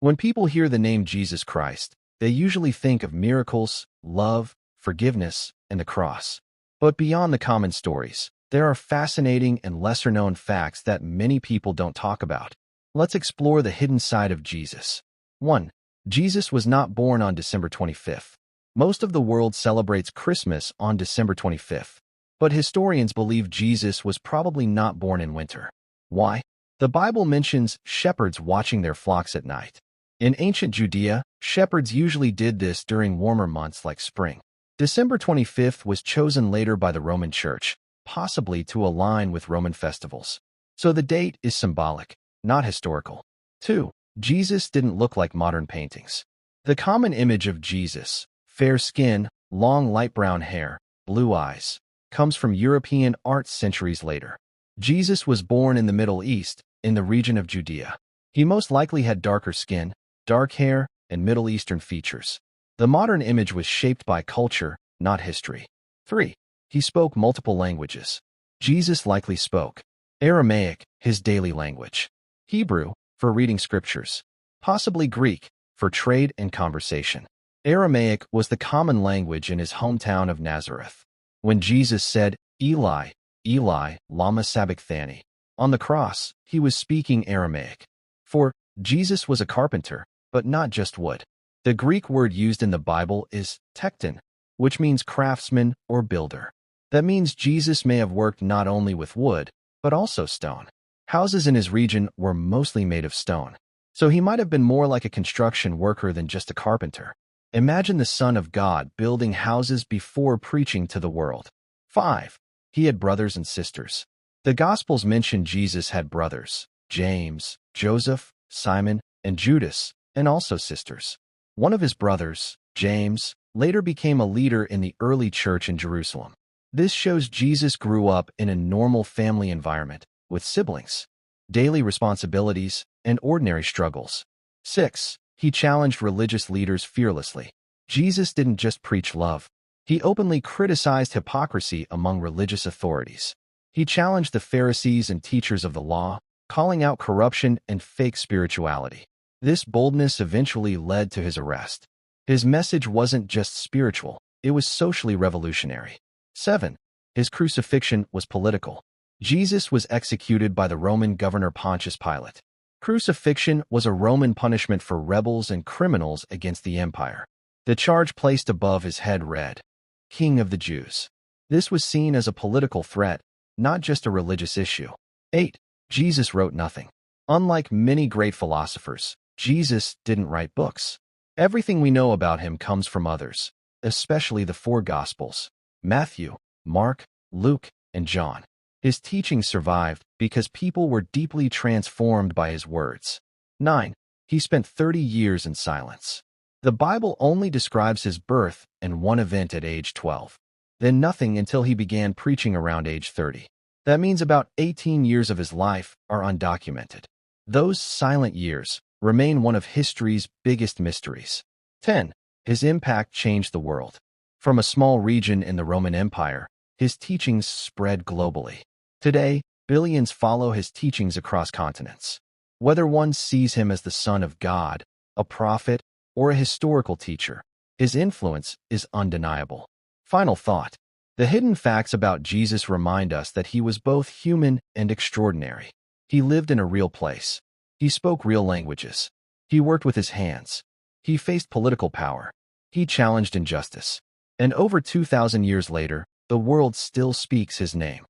When people hear the name Jesus Christ, they usually think of miracles, love, forgiveness, and the cross. But beyond the common stories, there are fascinating and lesser-known facts that many people don't talk about. Let's explore the hidden side of Jesus. 1. Jesus was not born on December 25th. Most of the world celebrates Christmas on December 25th, but historians believe Jesus was probably not born in winter. Why? The Bible mentions shepherds watching their flocks at night. In ancient Judea, shepherds usually did this during warmer months like spring. December 25th was chosen later by the Roman Church, possibly to align with Roman festivals. So the date is symbolic, not historical. 2. Jesus didn't look like modern paintings. The common image of Jesus, fair skin, long light brown hair, blue eyes, comes from European art centuries later. Jesus was born in the Middle East, in the region of Judea. He most likely had darker skin, dark hair, and Middle Eastern features. The modern image was shaped by culture, not history. 3. He spoke multiple languages. Jesus likely spoke Aramaic, his daily language, Hebrew, for reading scriptures, possibly Greek, for trade and conversation. Aramaic was the common language in his hometown of Nazareth. When Jesus said, "Eli, Eli, lama sabachthani," on the cross, he was speaking Aramaic. 4. Jesus was a carpenter, but not just wood. The Greek word used in the Bible is tekton, which means craftsman or builder. That means Jesus may have worked not only with wood, but also stone. Houses in his region were mostly made of stone, so he might have been more like a construction worker than just a carpenter. Imagine the Son of God building houses before preaching to the world. 5. He had brothers and sisters. The Gospels mention Jesus had brothers, James, Joseph, Simon, and Judas, and also sisters. One of his brothers, James, later became a leader in the early church in Jerusalem. This shows Jesus grew up in a normal family environment, with siblings, daily responsibilities, and ordinary struggles. 6. He challenged religious leaders fearlessly. Jesus didn't just preach love. He openly criticized hypocrisy among religious authorities. He challenged the Pharisees and teachers of the law, calling out corruption and fake spirituality. This boldness eventually led to his arrest. His message wasn't just spiritual, it was socially revolutionary. 7. His crucifixion was political. Jesus was executed by the Roman governor Pontius Pilate. Crucifixion was a Roman punishment for rebels and criminals against the empire. The charge placed above his head read, "King of the Jews." This was seen as a political threat, not just a religious issue. 8. Jesus wrote nothing. Unlike many great philosophers, Jesus didn't write books. Everything we know about him comes from others, especially the four Gospels: Matthew, Mark, Luke, and John. His teachings survived because people were deeply transformed by his words. 9. He spent 30 years in silence. The Bible only describes his birth and one event at age 12. Then nothing until he began preaching around age 30. That means about 18 years of his life are undocumented. Those silent years remain one of history's biggest mysteries. 10. His impact changed the world. From a small region in the Roman Empire, his teachings spread globally. Today, billions follow his teachings across continents. Whether one sees him as the Son of God, a prophet, or a historical teacher, his influence is undeniable. Final thought. The hidden facts about Jesus remind us that he was both human and extraordinary. He lived in a real place. He spoke real languages. He worked with his hands. He faced political power. He challenged injustice. And over 2,000 years later, the world still speaks his name.